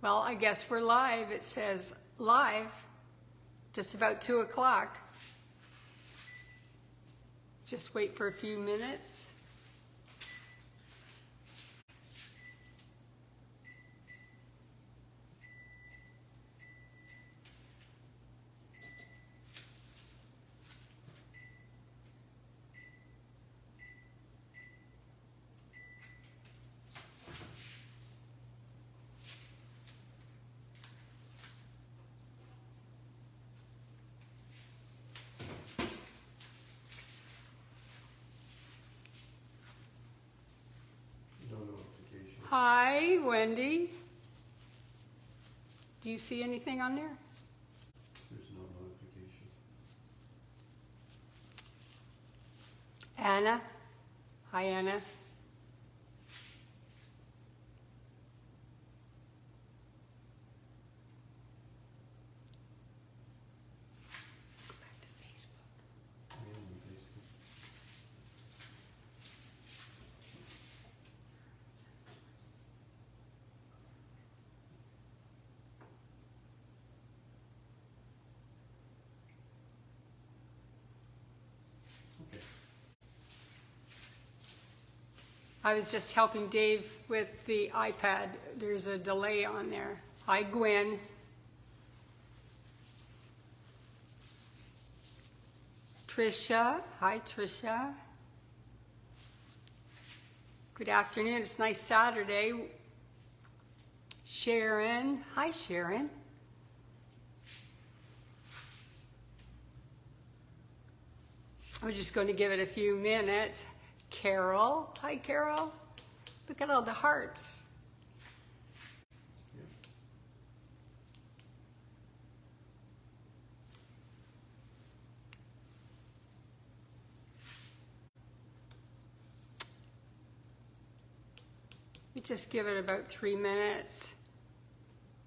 Well, I guess we're live. It says live, just about 2 o'clock. Just wait for a few minutes. Hi, Wendy. Do you see anything on there? There's no notification. Anna. Hi, Anna. Go back to Facebook. I am on Facebook. Okay. I was just helping Dave with the iPad. There's a delay on there. Hi, Gwen. Tricia. Hi, Tricia. Good afternoon. It's a nice Saturday. Sharon. Hi, Sharon. I'm just going to give it a few minutes. Carol. Hi, Carol. Look at all the hearts. Yeah. We just give it about 3 minutes.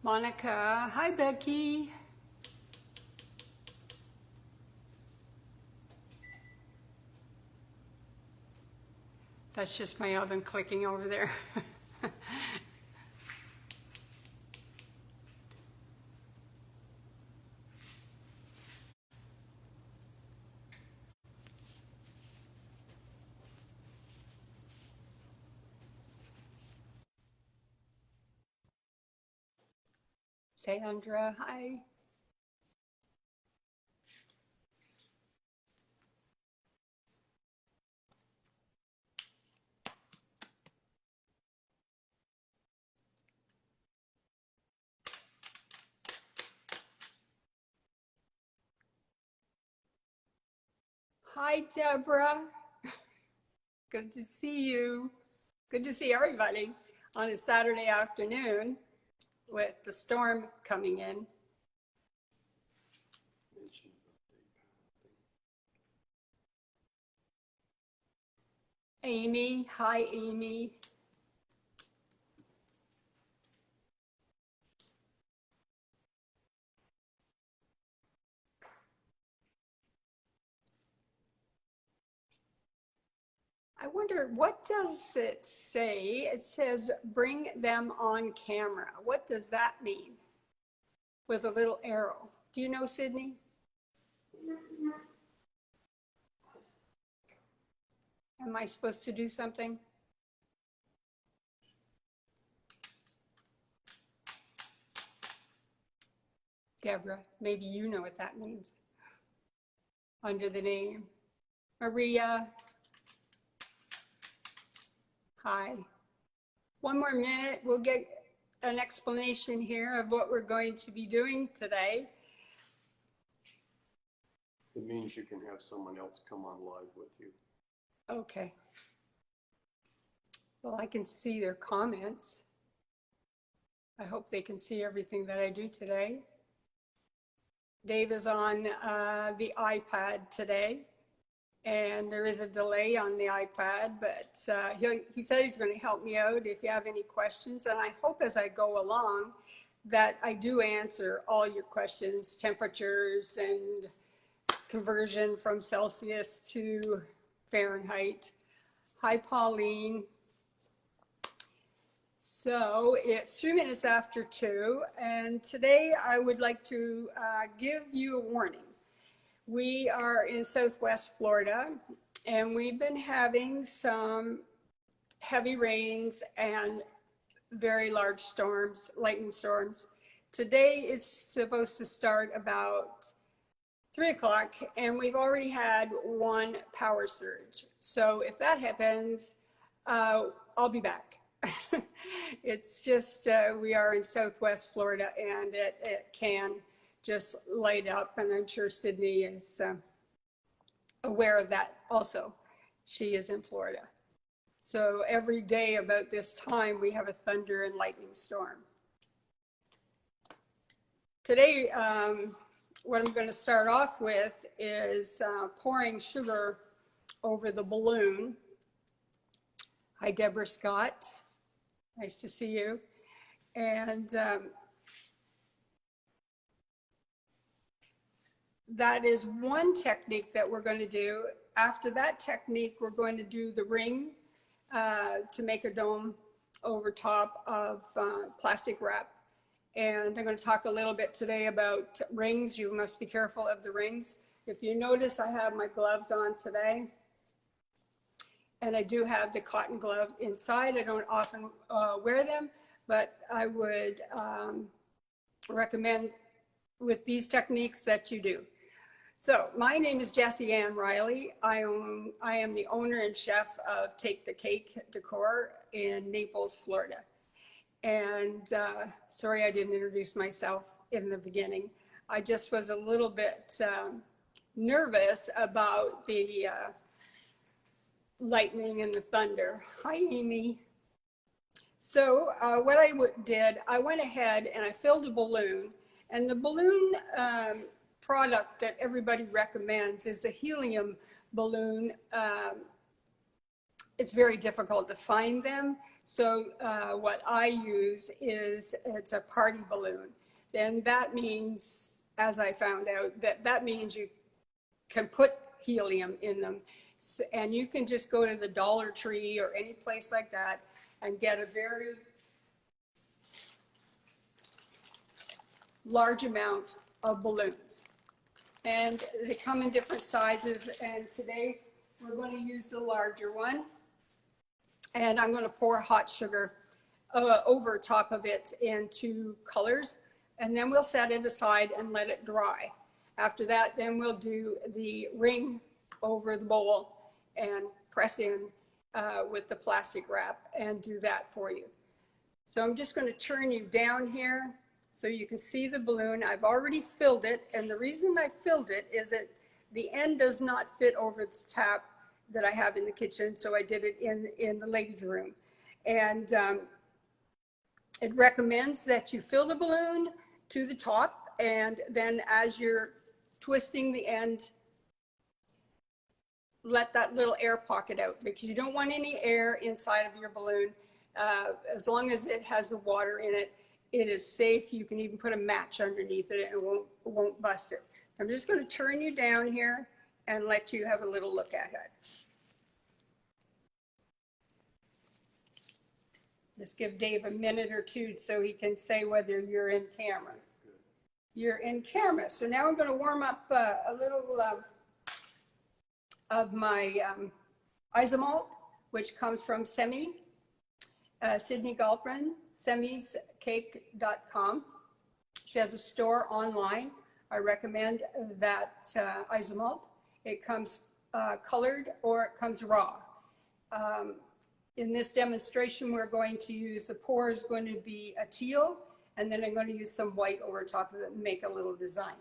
Monica. Hi, Becky. That's just my oven clicking over there. Sandra, hi. Hi, Deborah. Good to see you. Good to see everybody on a Saturday afternoon with the storm coming in. Mentioned about the thing. Amy, hi, Amy. I wonder, what does it say? It says, bring them on camera. What does that mean? With a little arrow. Do you know, Sidney? Am I supposed to do something? Deborah, maybe you know what that means. Under the name. Maria. Hi. One more minute, we'll get an explanation here of what we're going to be doing today. It means you can have someone else come on live with you. Okay. Well, I can see their comments. I hope they can see everything that I do today. Dave is on the iPad today, and there is a delay on the iPad, but he said he's going to help me out if you have any questions. And I hope as I go along that I do answer all your questions, temperatures and conversion from Celsius to Fahrenheit. Hi, Pauline. So it's 3 minutes after 2, and today I would like to give you a warning. We are in Southwest Florida, and we've been having some heavy rains and very large storms, lightning storms. Today it's supposed to start about 3 o'clock, and we've already had one power surge. So if that happens, I'll be back. It's just, we are in Southwest Florida, and it can just light up, and I'm sure Sidney is aware of that also. She is in Florida. So every day about this time, we have a thunder and lightning storm. Today, what I'm going to start off with is pouring sugar over the balloon. Hi, Deborah Scott. Nice to see you. And that is one technique that we're going to do. After that technique, we're going to do the ring to make a dome over top of plastic wrap. And I'm going to talk a little bit today about rings. You must be careful of the rings. If you notice, I have my gloves on today. And I do have the cotton glove inside. I don't often wear them, but I would recommend with these techniques that you do. So my name is Jessie Reilly. I am the owner and chef of Take the Cake Decor in Naples, Florida. And sorry I didn't introduce myself in the beginning. I just was a little bit nervous about the lightning and the thunder. Hi, Amy. So what I did, I went ahead and I filled a balloon, and the balloon product that everybody recommends is a helium balloon. It's very difficult to find them. So what I use is, it's a party balloon. And that means, as I found out, that means you can put helium in them. So, and you can just go to the Dollar Tree or any place like that and get a very large amount of balloons. And they come in different sizes, and today we're going to use the larger one. And I'm going to pour hot sugar over top of it in 2 colors, and then we'll set it aside and let it dry. After that, then we'll do the ring over the bowl and press in with the plastic wrap and do that for you. So I'm just going to turn you down here so you can see the balloon. I've already filled it, and the reason I filled it is that the end does not fit over the tap that I have in the kitchen, so I did it in the ladies' room. And it recommends that you fill the balloon to the top, and then as you're twisting the end, let that little air pocket out, because you don't want any air inside of your balloon. As long as it has the water in it, it is safe. You can even put a match underneath it and it won't bust it. I'm just going to turn you down here and let you have a little look at it. Just give Dave a minute or two so he can say whether you're in camera. You're in camera. So now I'm going to warm up a little of my ISOMALT, which comes from Simi, Sidney Galpern, simiscake.com. She has a store online. I recommend that ISOMALT. It comes colored or it comes raw. In this demonstration, we're going to use, the pour is going to be a teal, and then I'm going to use some white over top of it and make a little design.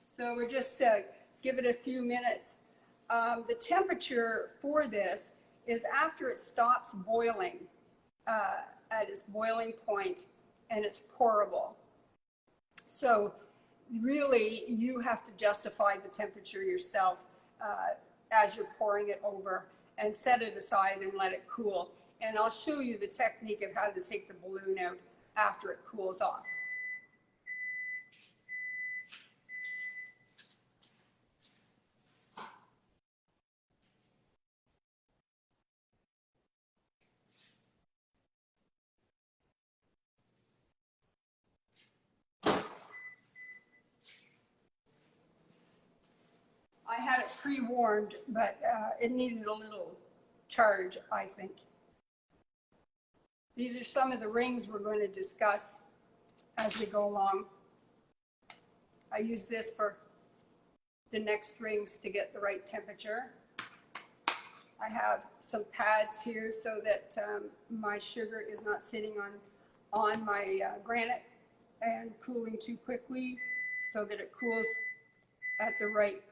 So we're just give it a few minutes. The temperature for this is after it stops boiling at its boiling point and it's pourable. So really you have to justify the temperature yourself as you're pouring it over, and set it aside and let it cool. And I'll show you the technique of how to take the balloon out after it cools off. I had it pre-warmed, but it needed a little charge, I think. These are some of the rings we're going to discuss as we go along. I use this for the next rings to get the right temperature. I have some pads here so that my sugar is not sitting on my granite and cooling too quickly, so that it cools at the right.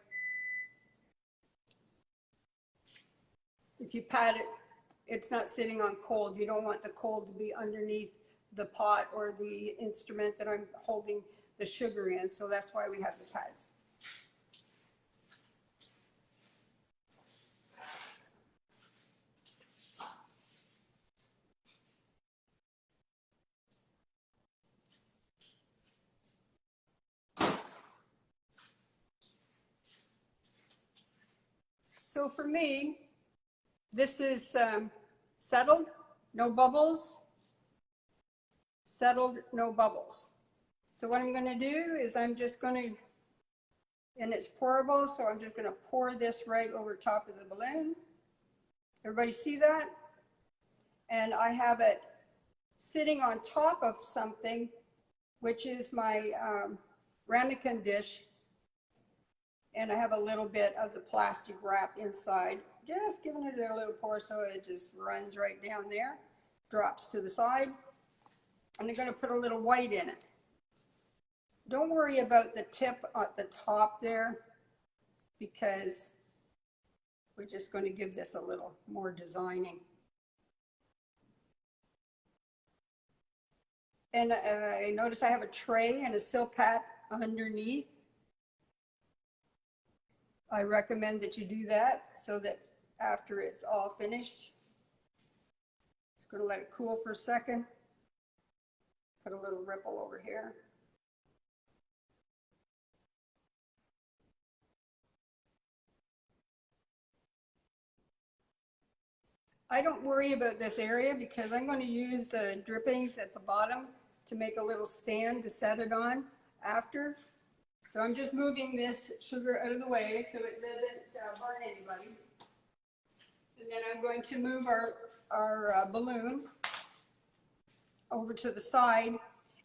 If you pad it, it's not sitting on cold. You don't want the cold to be underneath the pot or the instrument that I'm holding the sugar in, so that's why we have the pads. So for me, this is settled, no bubbles, settled, no bubbles. So what I'm going to do is I'm just going to, and it's pourable, so I'm just going to pour this right over top of the balloon. Everybody see that? And I have it sitting on top of something, which is my ramekin dish. And I have a little bit of the plastic wrap inside, just giving it a little pour so it just runs right down there, drops to the side. And I'm going to put a little white in it. Don't worry about the tip at the top there, because we're just going to give this a little more designing. And notice I have a tray and a silk hat underneath. I recommend that you do that so that after it's all finished, just going to let it cool for a second. Put a little ripple over here. I don't worry about this area because I'm going to use the drippings at the bottom to make a little stand to set it on after. So I'm just moving this sugar out of the way so it doesn't burn anybody. And then I'm going to move our balloon over to the side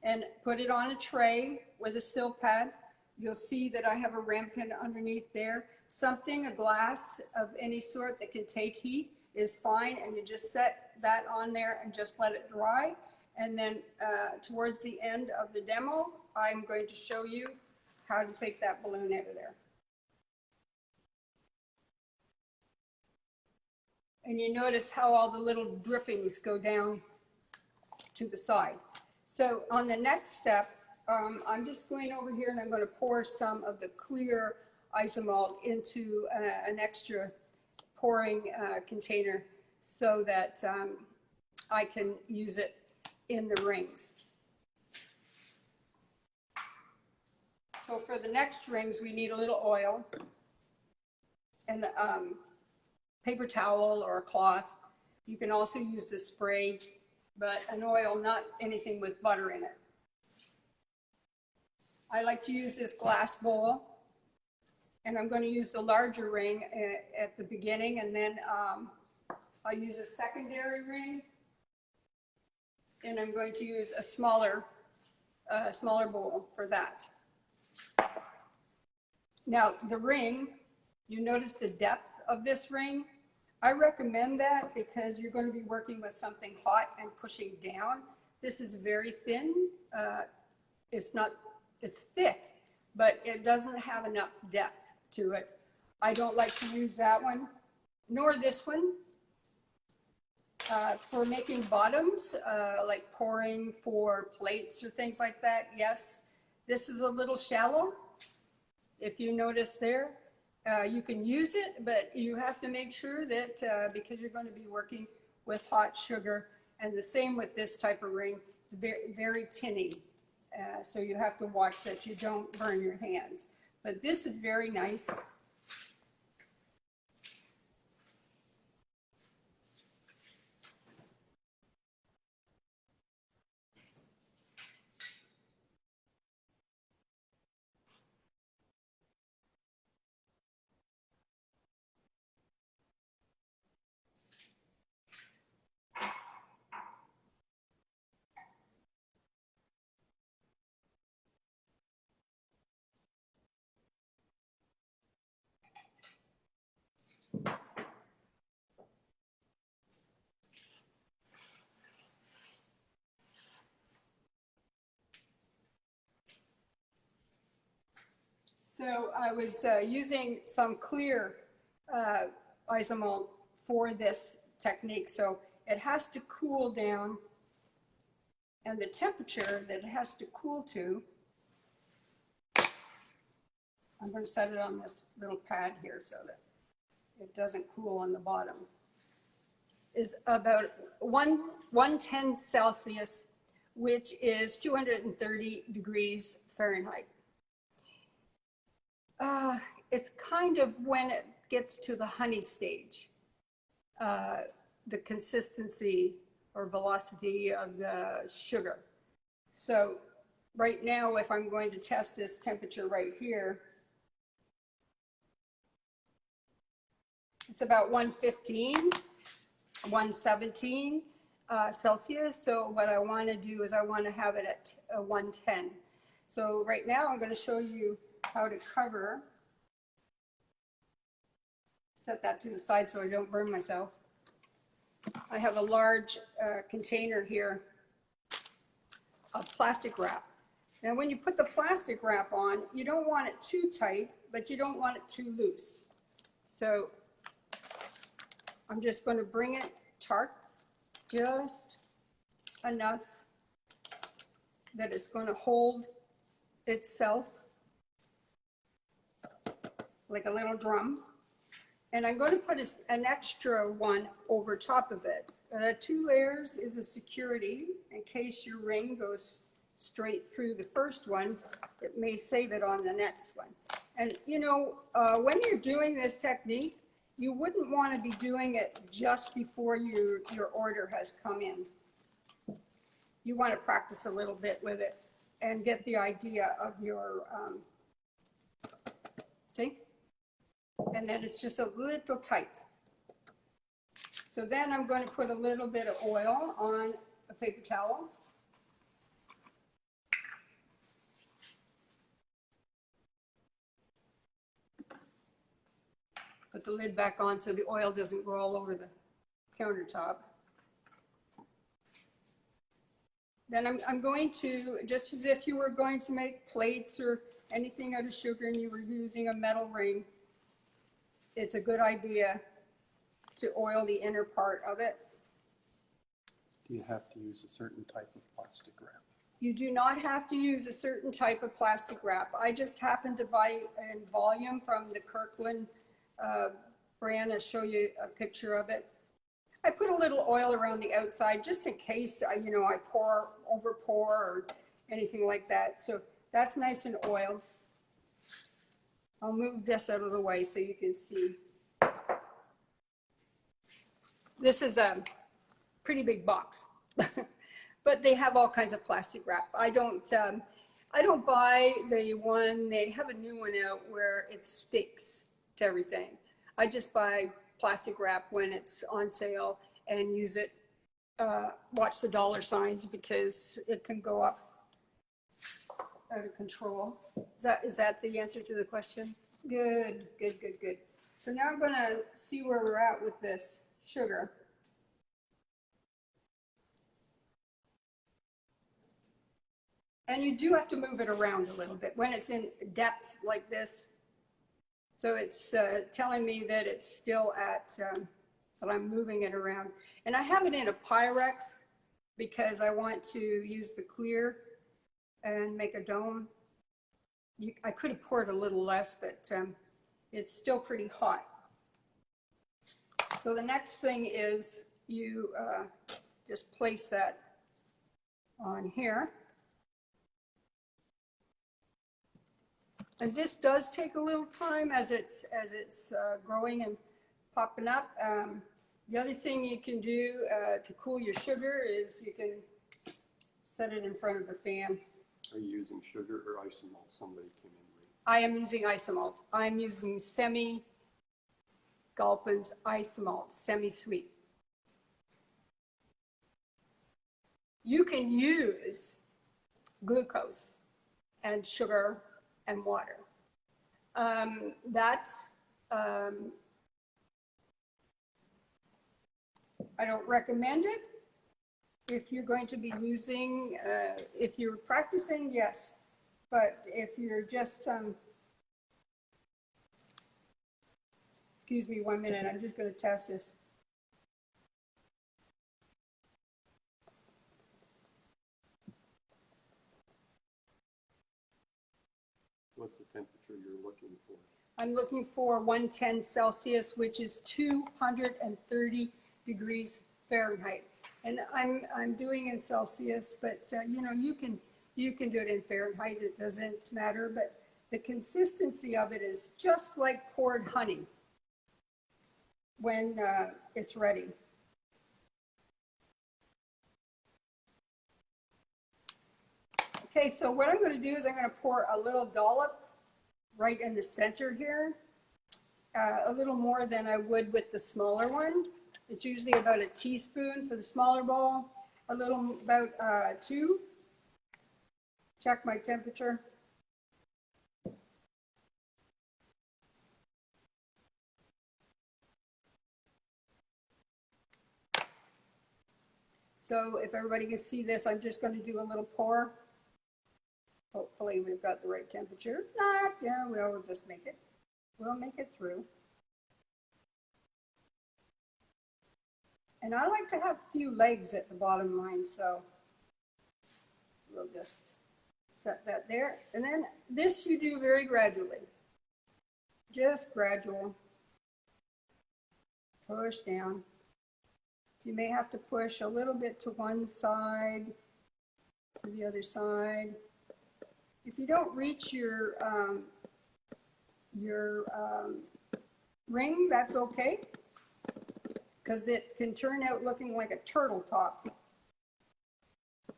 and put it on a tray with a silk pad. You'll see that I have a ramekin underneath there. Something, a glass of any sort that can take heat is fine, and you just set that on there and just let it dry. And then towards the end of the demo, I'm going to show you how to take that balloon out of there. And you notice how all the little drippings go down to the side. So on the next step, I'm just going over here and I'm going to pour some of the clear ISOMALT into an extra pouring container so that I can use it in the rings. So for the next rings, we need a little oil and paper towel or a cloth. You can also use the spray, but an oil, not anything with butter in it. I like to use this glass bowl, and I'm going to use the larger ring at the beginning, and then I'll use a secondary ring, and I'm going to use a smaller bowl for that. Now the ring, you notice the depth of this ring. I recommend that because you're going to be working with something hot and pushing down. This is very thin. It's thick, but it doesn't have enough depth to it. I don't like to use that one, nor this one. For making bottoms, like pouring for plates or things like that, yes, this is a little shallow. If you notice there, you can use it, but you have to make sure that because you're going to be working with hot sugar, and the same with this type of ring, very, very tinny. So you have to watch that you don't burn your hands. But this is very nice. So I was using some clear ISOMALT for this technique. So it has to cool down, and the temperature that it has to cool to, I'm going to set it on this little pad here so that it doesn't cool on the bottom, is about 110 Celsius, which is 230 degrees Fahrenheit. It's kind of when it gets to the honey stage, the consistency or velocity of the sugar. So right now, if I'm going to test this temperature right here, it's about 115, 117 Celsius. So what I want to do is I want to have it at 110. So right now I'm going to show you how to cover. Set that to the side so I don't burn myself. I have a large container here of plastic wrap. Now when you put the plastic wrap on, you don't want it too tight, but you don't want it too loose. So I'm just going to bring it taut, just enough that it's going to hold itself like a little drum. And I'm going to put an extra one over top of it. 2 layers is a security in case your ring goes straight through the first one. It may save it on the next one. And you know, when you're doing this technique, you wouldn't want to be doing it just before your order has come in. You want to practice a little bit with it and get the idea of your, see? And then it's just a little tight. So then I'm going to put a little bit of oil on a paper towel. Put the lid back on so the oil doesn't go all over the countertop. Then I'm going to, just as if you were going to make plates or anything out of sugar and you were using a metal ring, it's a good idea to oil the inner part of it. Do you have to use a certain type of plastic wrap? You do not have to use a certain type of plastic wrap. I just happened to buy in volume from the Kirkland brand. I'll show you a picture of it. I put a little oil around the outside just in case, you know, I over pour or anything like that. So that's nice and oiled. I'll move this out of the way so you can see. This is a pretty big box, but they have all kinds of plastic wrap. I don't buy the one, they have a new one out where it sticks to everything. I just buy plastic wrap when it's on sale and use it, watch the dollar signs because it can go up out of control. Is that the answer to the question? Good, good, good, good. So now I'm going to see where we're at with this sugar. And you do have to move it around a little bit when it's in depth like this. So it's telling me that it's still at, so I'm moving it around. And I have it in a Pyrex because I want to use the clear and make a dome. I could have poured a little less, but it's still pretty hot. So the next thing is you just place that on here. And this does take a little time as it's growing and popping up. The other thing you can do to cool your sugar is you can set it in front of a fan. Are you using sugar or ISOMALT? Somebody came in late. I am using ISOMALT. I'm using Simi Galpern's ISOMALT, semi-sweet. You can use glucose and sugar and water. I don't recommend it. If you're going to be using, if you're practicing, yes. But if you're just, excuse me 1 minute, I'm just going to test this. What's the temperature you're looking for? I'm looking for 110 Celsius, which is 230 degrees Fahrenheit. And I'm doing in Celsius, but you know, you can do it in Fahrenheit. It doesn't matter. But the consistency of it is just like poured honey when it's ready. Okay, so what I'm going to do is I'm going to pour a little dollop right in the center here, a little more than I would with the smaller one. It's usually about a teaspoon for the smaller bowl, a little about 2. Check my temperature. So if everybody can see this, I'm just going to do a little pour. Hopefully we've got the right temperature. If not, yeah, we'll just make it. We'll make it through. And I like to have a few legs at the bottom of mine, so we'll just set that there. And then this you do very gradually. Just gradual. Push down. You may have to push a little bit to one side, to the other side. If you don't reach your ring, that's okay, because it can turn out looking like a turtle top.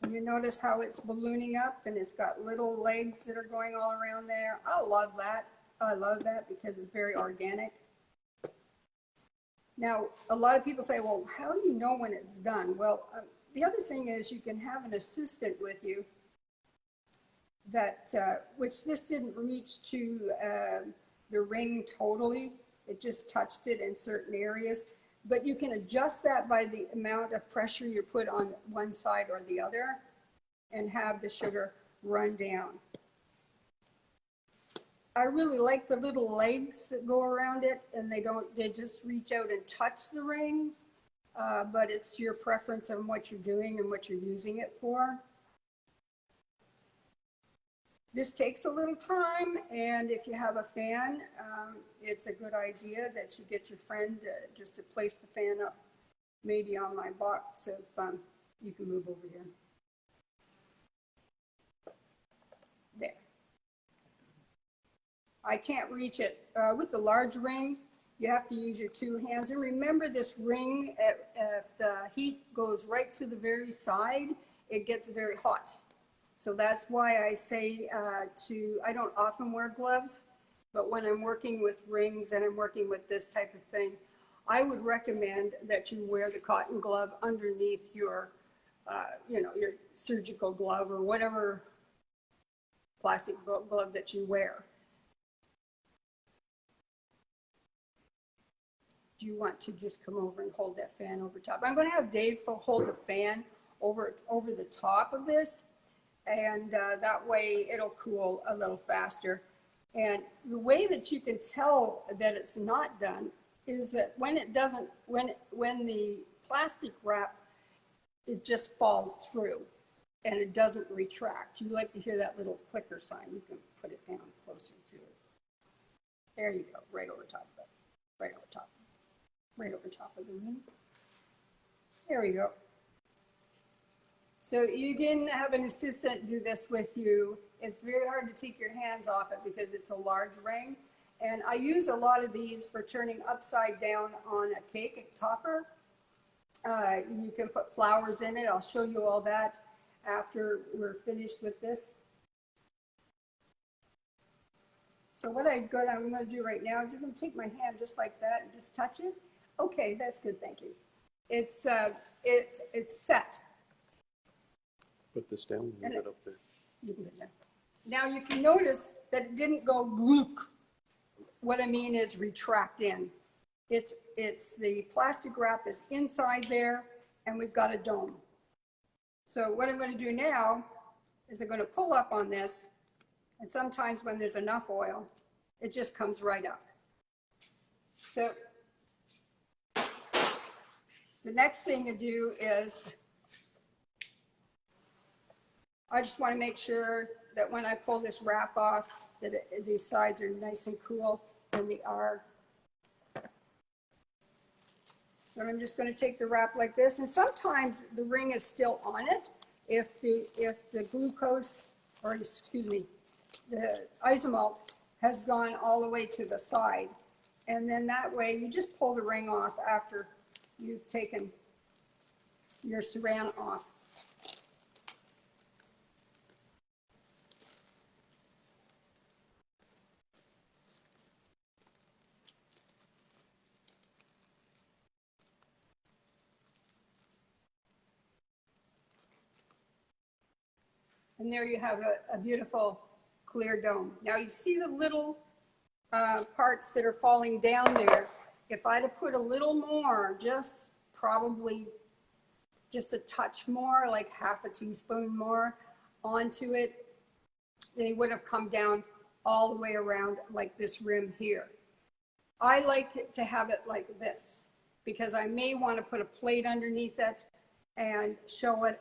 And you notice how it's ballooning up and it's got little legs that are going all around there. I love that. I love that because it's very organic. Now, a lot of people say, well, how do you know when it's done? Well, the other thing is you can have an assistant with you that, which this didn't reach to the ring totally. It just touched it in certain areas. But you can adjust that by the amount of pressure you put on one side or the other and have the sugar run down. I really like the little legs that go around it, and they just reach out and touch the ring, but it's your preference on what you're doing and what you're using it for. This takes a little time, and if you have a fan, it's a good idea that you get your friend just to place the fan up, maybe on my box if you can move over here. There. I can't reach it. With the large ring, you have to use your 2 hands. And remember this ring, if the heat goes right to the very side, it gets very hot. So that's why I say I don't often wear gloves, but when I'm working with rings and I'm working with this type of thing, I would recommend that you wear the cotton glove underneath your, your surgical glove or whatever plastic glove that you wear. Do you want to just come over and hold that fan over top? I'm going to have Dave hold the fan over the top of this. And that way it'll cool a little faster. And the way that you can tell that it's not done is that when the plastic wrap, it just falls through and it doesn't retract. You like to hear that little clicker sign. You can put it down closer to it. There you go, right over top of it, right over top of the ring. There we go. So you can have an assistant do this with you. It's very hard to take your hands off it because it's a large ring. And I use a lot of these for turning upside down on a cake topper. You can put flowers in it. I'll show you all that after we're finished with this. So what I'm going to do right now, I'm just going to take my hand just like that and just touch it. Okay, that's good, thank you. It's set. Put this down, leave it up there. You can put it down. Now you can notice that it didn't go whoop. What I mean is retract in. It's the plastic wrap is inside there, and we've got a dome. So what I'm going to do now is I'm going to pull up on this, and sometimes when there's enough oil, it just comes right up. So the next thing to do is I just want to make sure that when I pull this wrap off, that these sides are nice and cool, and they are. So I'm just going to take the wrap like this, and sometimes the ring is still on it if the glucose, or excuse me, the ISOMALT has gone all the way to the side, and then that way you just pull the ring off after you've taken your saran off. And there you have a beautiful clear dome. Now you see the little parts that are falling down there. If I'd have put a little more, just probably just a touch more, like half a teaspoon more onto it, they would have come down all the way around like this rim here. I like to have it like this because I may want to put a plate underneath it and show it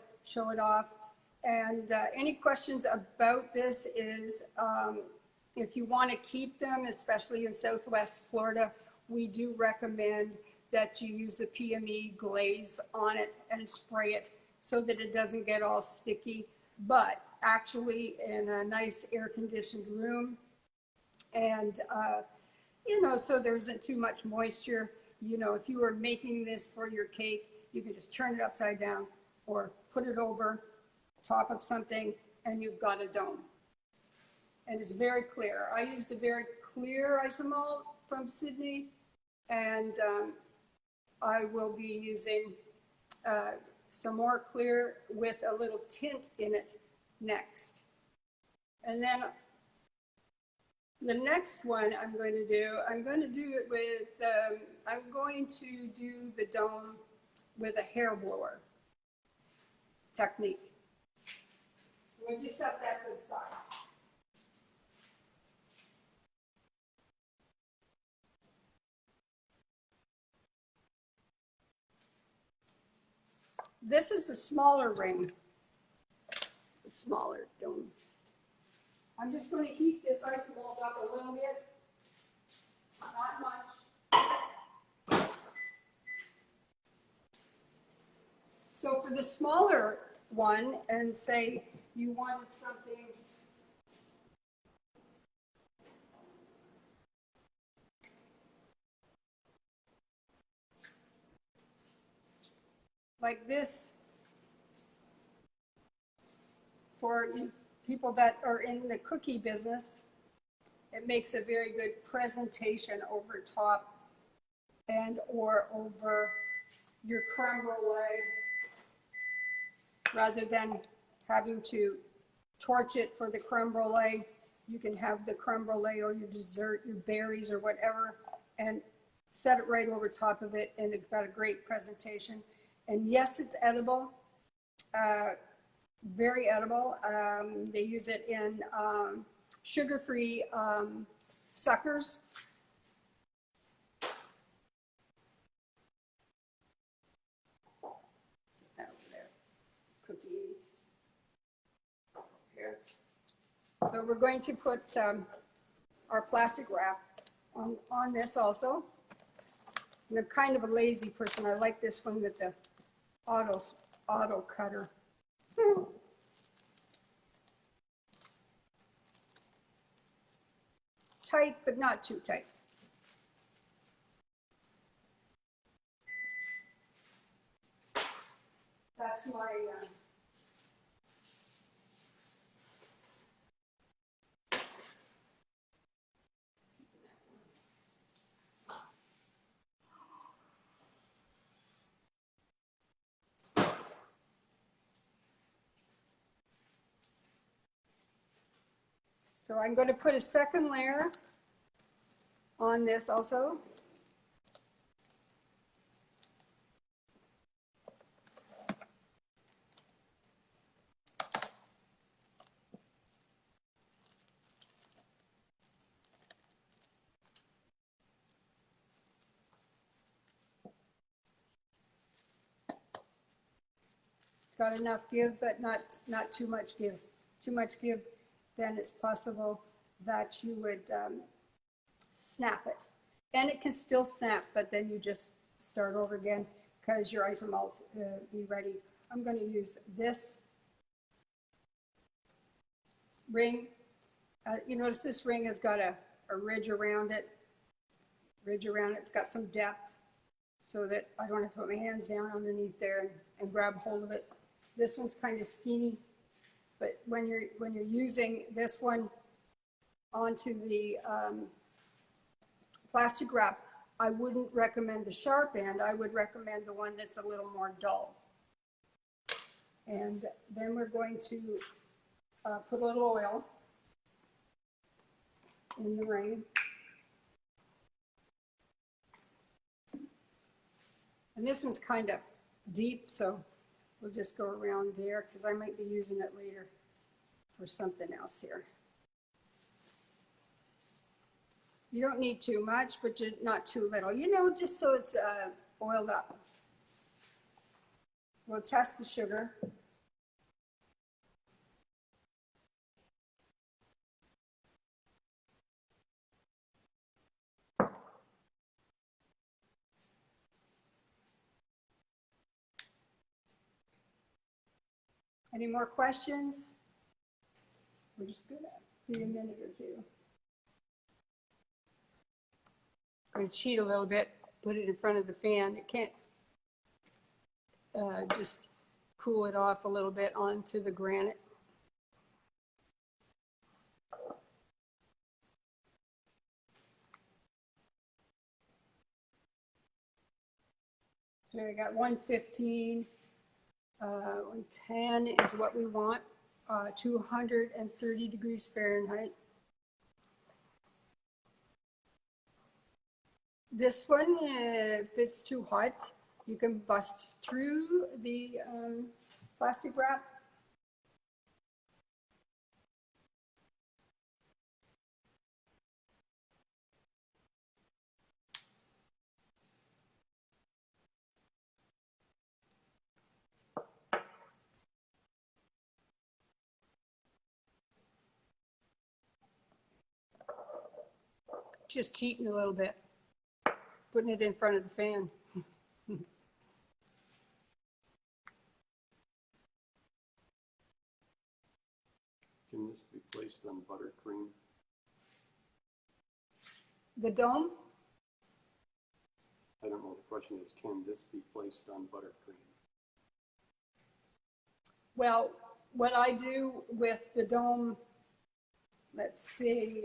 off. And any questions about this is if you want to keep them, especially in Southwest Florida, we do recommend that you use a PME glaze on it and spray it so that it doesn't get all sticky. But actually in a nice air-conditioned room, and you know, so there isn't too much moisture. You know, if you were making this for your cake, you could just turn it upside down or put it over top of something and you've got a dome. And it's very clear. I used a very clear ISOMALT from Sidney, and I will be using some more clear with a little tint in it next. And then the next one I'm going to do it with, I'm going to do the dome with a hair blower technique. We'll just set that to the side. This is the smaller ring, the smaller dome. I'm just going to heat this ISOMALT up a little bit, not much. So for the smaller one, and say you wanted something like this, for people that are in the cookie business, it makes a very good presentation over top and or over your creme brulee, rather than having to torch it for the creme brulee. You can have the creme brulee or your dessert, your berries or whatever, and set it right over top of it, and it's got a great presentation. And yes, it's edible, very edible. They use it in sugar-free suckers. Sit that over there. Cookies. Here. So we're going to put our plastic wrap on this also. And I'm kind of a lazy person. I like this one with the auto cutter. tight, but not too tight. That's my so I'm going to put a second layer on this also. It's got enough give, but not too much give. Too much give, then it's possible that you would snap it. And it can still snap, but then you just start over again because your ISOMALT be ready. I'm going to use this ring. You notice this ring has got a ridge around it. It's got some depth so that I don't have to put my hands down underneath there and grab hold of it. This one's kind of skinny, but when you're using this one onto the plastic wrap, I wouldn't recommend the sharp end. I would recommend the one that's a little more dull. And then we're going to put a little oil in the ring. And this one's kind of deep, so we'll just go around there because I might be using it later for something else here. You don't need too much, but not too little, you know, just so it's oiled up. We'll test the sugar. Any more questions? We're just gonna be a minute or two. I'm going to cheat a little bit, put it in front of the fan. It can't just cool it off a little bit onto the granite. So I got 115, 110 is what we want, 230 degrees Fahrenheit. This one, if it's too hot, you can bust through the plastic wrap. Just cheating a little bit, putting it in front of the fan. Can this be placed on buttercream? The dome? I don't know, the question is, can this be placed on buttercream? Well, what I do with the dome, let's see.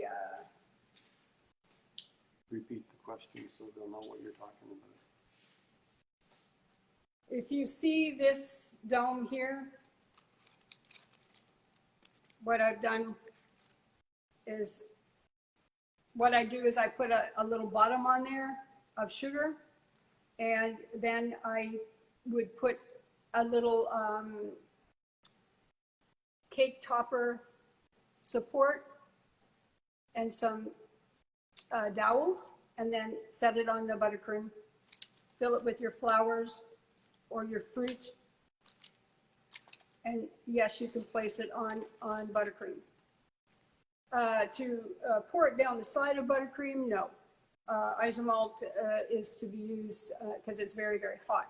Repeat the question so they'll know what you're talking about. If you see this dome here, what I've done is, what I do is I put a little bottom on there of sugar, and then I would put a little cake topper support and some dowels, and then set it on the buttercream. Fill it with your flowers or your fruit. And yes, you can place it on buttercream. To pour it down the side of buttercream, no. ISOMALT is to be used because it's very, very hot.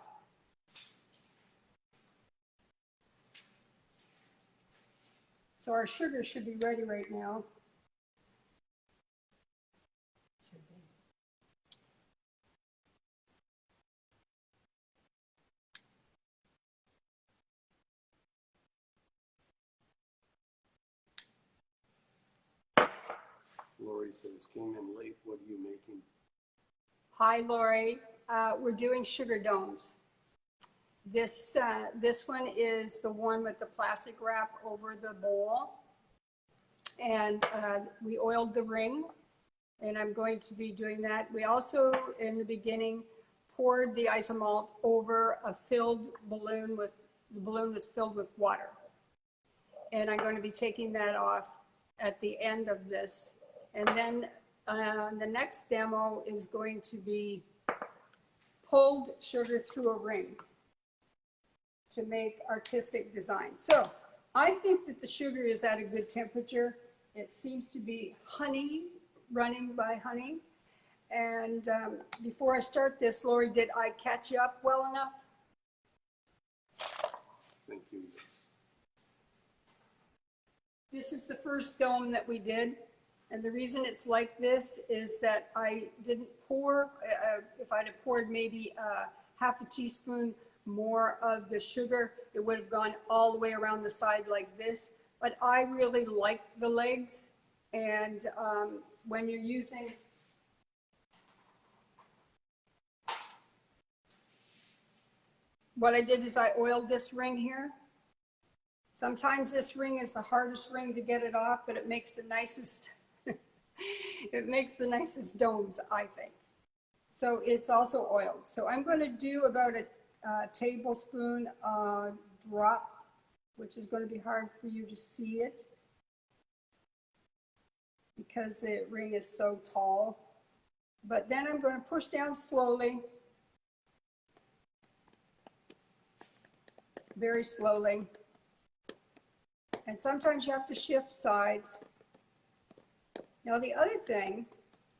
So our sugar should be ready right now. Lori says, came in late, what are you making? Hi, Lori. We're doing sugar domes. This one is the one with the plastic wrap over the bowl. And we oiled the ring, and I'm going to be doing that. We also, in the beginning, poured the ISOMALT over a filled balloon the balloon was filled with water. And I'm going to be taking that off at the end of this. And then the next demo is going to be pulled sugar through a ring to make artistic designs. So I think that the sugar is at a good temperature. It seems to be honey, running by honey. And before I start this, Lori, did I catch you up well enough? Thank you, yes. This is the first dome that we did. And the reason it's like this is that I didn't pour, if I'd have poured maybe half a teaspoon more of the sugar, it would have gone all the way around the side like this. But I really like the legs. And when you're using, what I did is I oiled this ring here. Sometimes this ring is the hardest ring to get it off, but it makes the nicest, it makes the nicest domes, I think. So it's also oiled. So I'm going to do about a tablespoon drop, which is going to be hard for you to see it because the ring is so tall. But then I'm going to push down slowly, very slowly. And sometimes you have to shift sides. Now, the other thing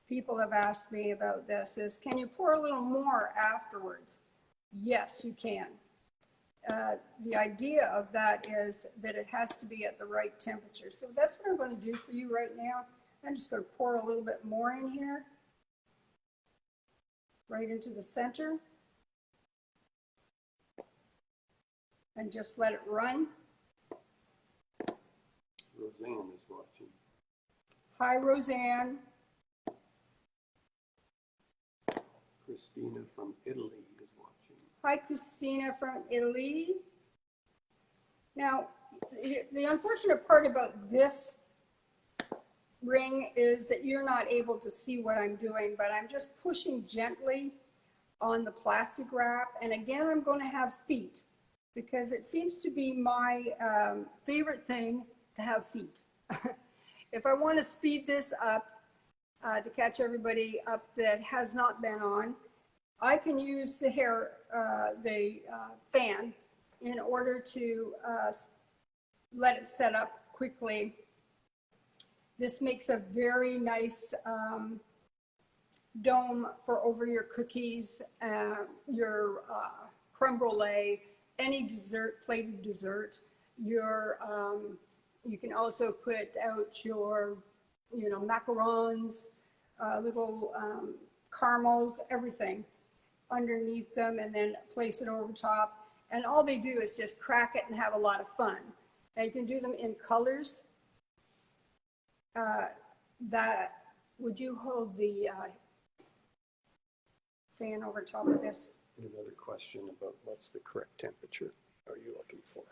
people have asked me about this is, can you pour a little more afterwards? Yes, you can. The idea of that is that it has to be at the right temperature. So that's what I'm going to do for you right now. I'm just going to pour a little bit more in here, right into the center, and just let it run. Roseanne is watching. Hi, Roseanne. Christina from Italy is watching. Hi, Christina from Italy. Now, the unfortunate part about this ring is that you're not able to see what I'm doing, but I'm just pushing gently on the plastic wrap. And again, I'm going to have feet because it seems to be my favorite thing to have feet. If I want to speed this up to catch everybody up that has not been on, I can use the fan in order to let it set up quickly. This makes a very nice dome for over your cookies, your creme brulee, any dessert, plated dessert. You can also put out your, macarons, little caramels, everything underneath them, and then place it over top. And all they do is just crack it and have a lot of fun. And you can do them in colors. Would you hold the fan over top of this? Another question about what's the correct temperature are you looking for?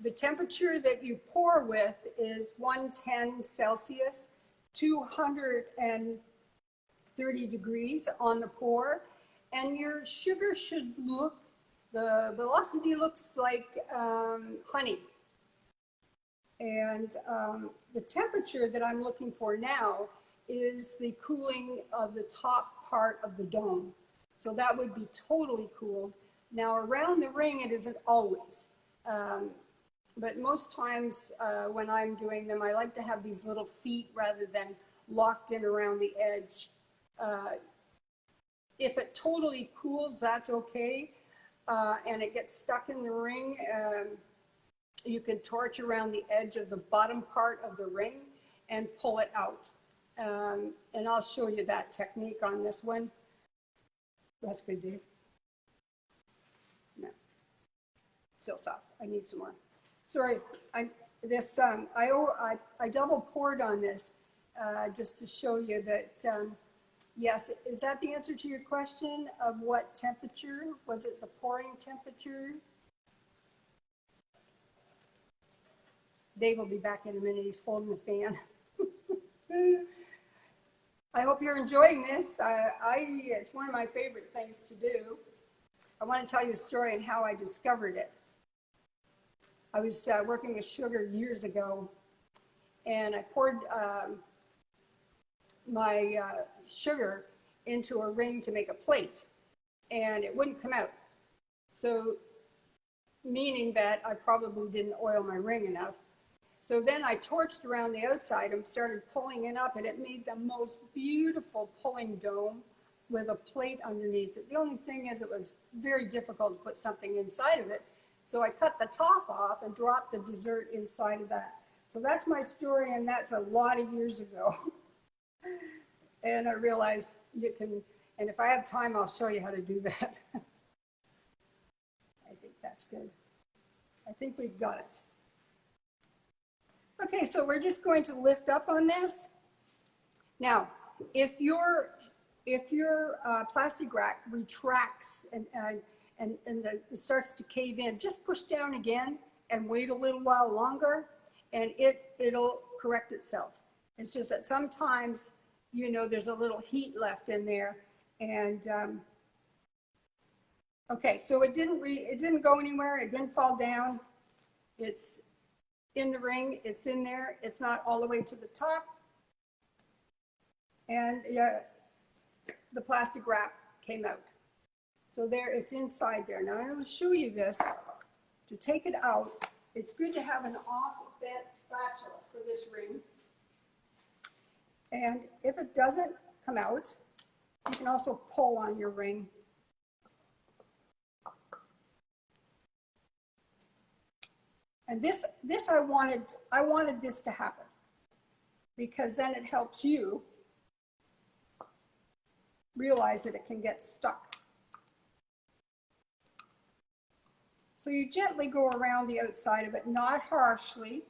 The temperature that you pour with is 110 Celsius, 230 degrees on the pour. And your sugar should look, the velocity looks like honey. And the temperature that I'm looking for now is the cooling of the top part of the dome. So that would be totally cooled. Now around the ring, it isn't always. But most times when I'm doing them, I like to have these little feet rather than locked in around the edge. If it totally cools, that's okay. And it gets stuck in the ring, you can torch around the edge of the bottom part of the ring and pull it out. And I'll show you that technique on this one. That's good, Dave. No, still soft. I need some more. Sorry, I double poured on this just to show you that, yes, is that the answer to your question of what temperature? Was it the pouring temperature? Dave will be back in a minute. He's holding the fan. I hope you're enjoying this. It's one of my favorite things to do. I want to tell you a story on how I discovered it. I was working with sugar years ago, and I poured my sugar into a ring to make a plate, and it wouldn't come out. So, meaning that I probably didn't oil my ring enough. So then I torched around the outside and started pulling it up, and it made the most beautiful pulling dome with a plate underneath it. The only thing is it was very difficult to put something inside of it. So I cut the top off and dropped the dessert inside of that. So that's my story, and that's a lot of years ago. And I realized you can, and if I have time, I'll show you how to do that. I think that's good. I think we've got it. Okay, so we're just going to lift up on this. Now, if your plastic rack retracts and it starts to cave in, just push down again and wait a little while longer, and it'll correct itself. It's just that sometimes, you know, there's a little heat left in there, and okay, so it didn't go anywhere. It didn't fall down. It's in the ring, it's in there, it's not all the way to the top, and yeah, the plastic wrap came out. So there, it's inside there. Now I'm going to show you this. To take it out, it's good to have an off-bent spatula for this ring. And if it doesn't come out, you can also pull on your ring. And this I wanted this to happen, because then it helps you realize that it can get stuck. So you gently go around the outside of it, not harshly.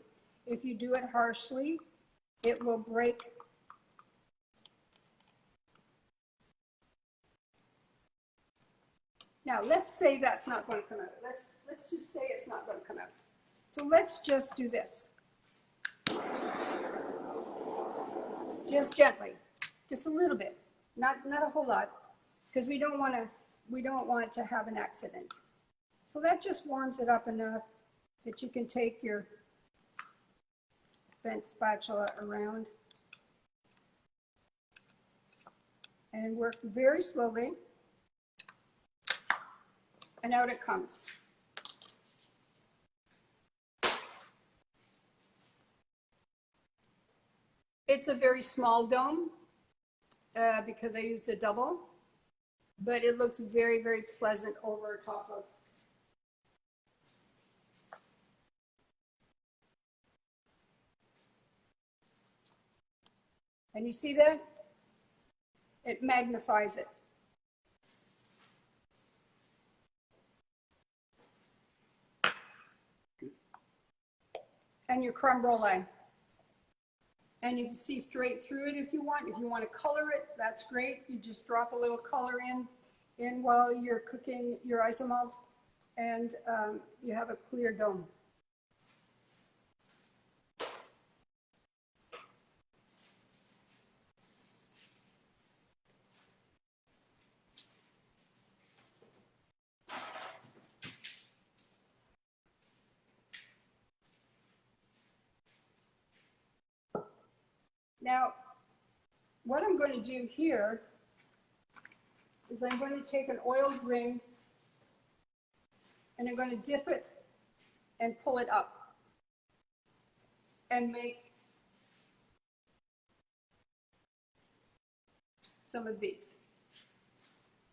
If you do it harshly, it will break. Now let's say that's not going to come out. Let's just say it's not going to come out. So let's just do this. Just gently, just a little bit, not a whole lot, because we don't want to have an accident. So that just warms it up enough that you can take your bent spatula around and work very slowly, and out it comes. It's a very small dome because I used a double, but it looks very, very pleasant over top of. And you see that? It magnifies it. And your creme brulee. And you can see straight through it if you want. If you want to color it, that's great. You just drop a little color in while you're cooking your ISOMALT, and you have a clear dome. Now, what I'm going to do here is I'm going to take an oiled ring and I'm going to dip it and pull it up and make some of these.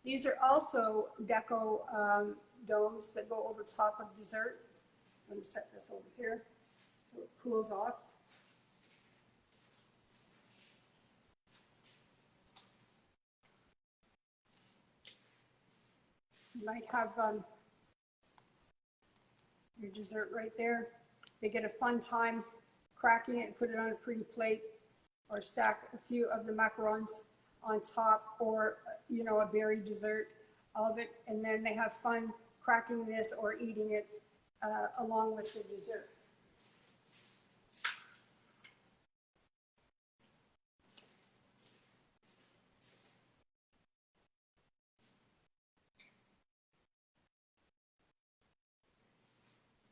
These are also Deco domes that go over top of dessert. Let me set this over here so it cools off. You might have your dessert right there. They get a fun time cracking it and put it on a pretty plate. or stack a few of the macarons on top, or, you know, a berry dessert of it. And then they have fun cracking this or eating it along with the dessert.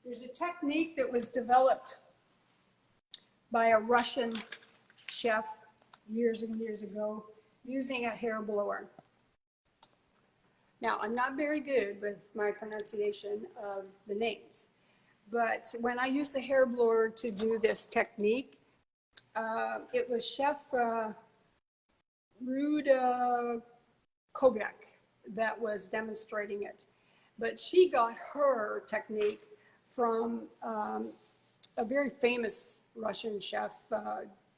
There's a technique that was developed by a Russian chef years and years ago using a hair blower. Now, I'm not very good with my pronunciation of the names, but when I used the hair blower to do this technique, it was Chef Ruda Kovac that was demonstrating it. But she got her technique from a very famous Russian chef,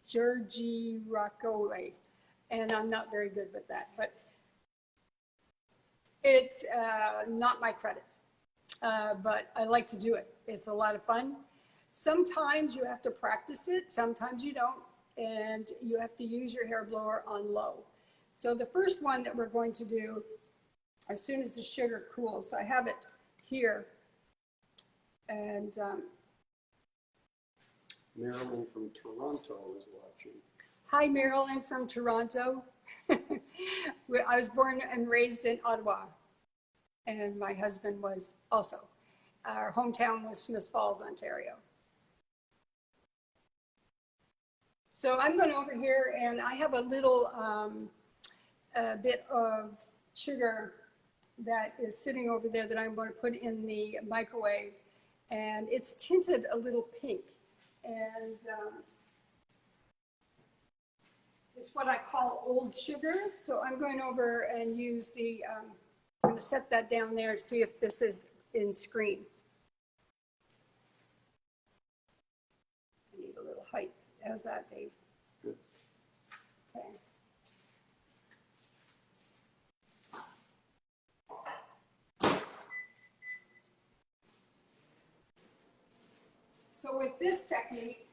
Georgy Rakolev, and I'm not very good with that, but it's not my credit, but I like to do it. It's a lot of fun. Sometimes you have to practice it, sometimes you don't, and you have to use your hair blower on low. So the first one that we're going to do, as soon as the sugar cools, so I have it here, and Marilyn from Toronto is watching. hi, Marilyn from Toronto. I was born and raised in Ottawa, and my husband was also. Our hometown was Smith Falls, Ontario. So I'm going over here, and I have a little bit of sugar that is sitting over there that I'm going to put in the microwave, and it's tinted a little pink. And it's what I call old sugar. So I'm going over and use the, I'm going to set that down there and see if this is in screen. I need a little height. How's that, Dave? Good. Okay. So with this technique,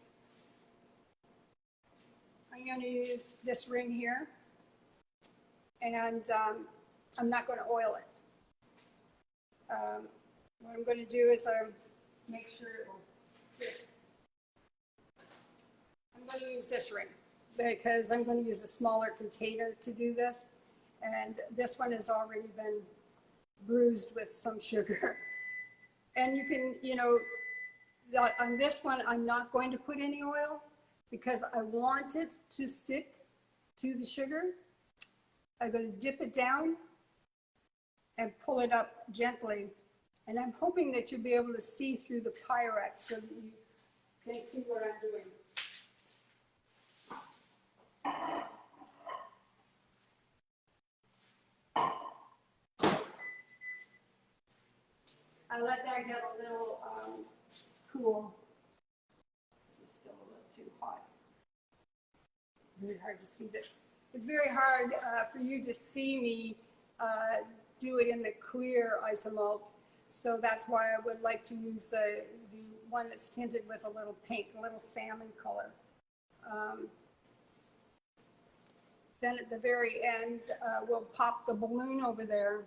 I'm going to use this ring here, and I'm not going to oil it. What I'm going to do is make sure it will fit. I'm going to use this ring because I'm going to use a smaller container to do this, and this one has already been bruised with some sugar. And you can, you know, on this one, I'm not going to put any oil because I want it to stick to the sugar. I'm going to dip it down and pull it up gently. And I'm hoping that you'll be able to see through the Pyrex so that you can see what I'm doing. I let that get a little cool. This is still a little too hot. Very hard to see that. It's very hard for you to see me do it in the clear ISOMALT. So that's why I would like to use the one that's tinted with a little pink, a little salmon color. Then at the very end, we'll pop the balloon over there,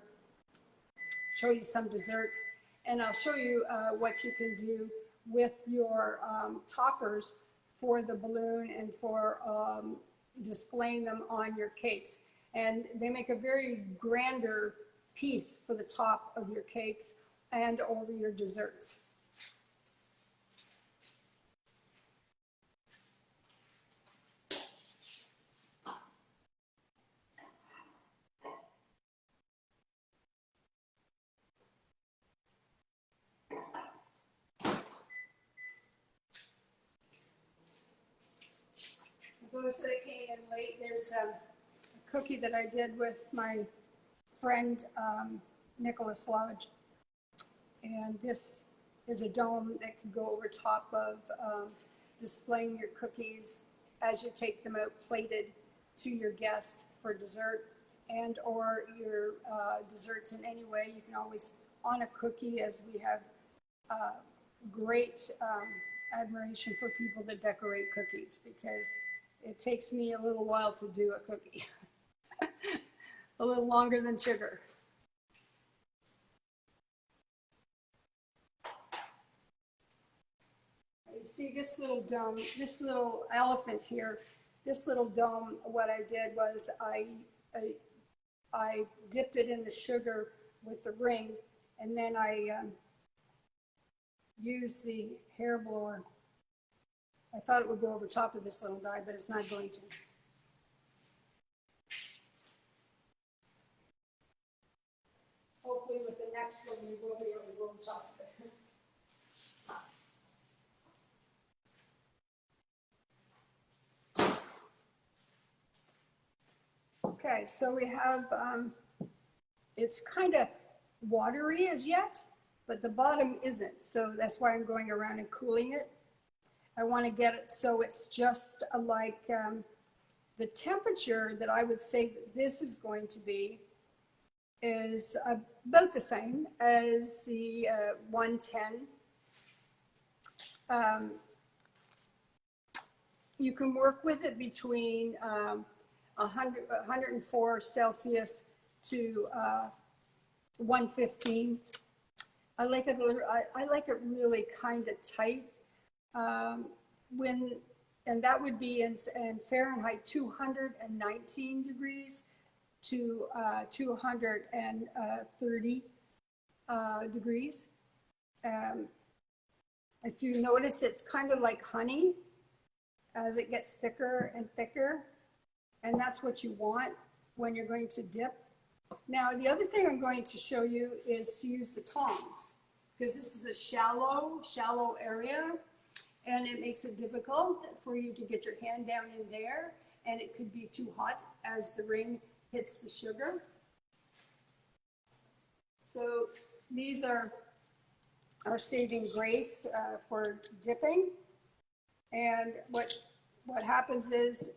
show you some desserts, and I'll show you what you can do with your toppers for the balloon and for displaying them on your cakes. And they make a very grander piece for the top of your cakes and over your desserts. Those that came in late, there's a cookie that I did with my friend Nicholas Lodge. And this is a dome that can go over top of displaying your cookies as you take them out plated to your guest for dessert, and or your desserts in any way. You can always, on a cookie, as we have great admiration for people that decorate cookies, because It takes me a little while to do a cookie. A little longer than sugar. You see this little dome, this little elephant here, this little dome, what I did was I dipped it in the sugar with the ring, and then I used the hair blower. I thought it would go over top of this little guy, but it's not going to. Hopefully with the next one, we will be able to go over top of it. Okay, so we have, it's kind of watery as yet, but the bottom isn't. So that's why I'm going around and cooling it. I want to get it so it's just like the temperature that I would say that this is going to be is about the same as the 110. You can work with it between 104 Celsius to 115. I like it. I like it really kind of tight. And that would be in Fahrenheit 219 degrees to 230 degrees. If you notice, it's kind of like honey as it gets thicker and thicker. And that's what you want when you're going to dip. Now, the other thing I'm going to show you is to use the tongs, because this is a shallow area, and it makes it difficult for you to get your hand down in there, and it could be too hot as the ring hits the sugar. So these are our saving grace for dipping. And what happens is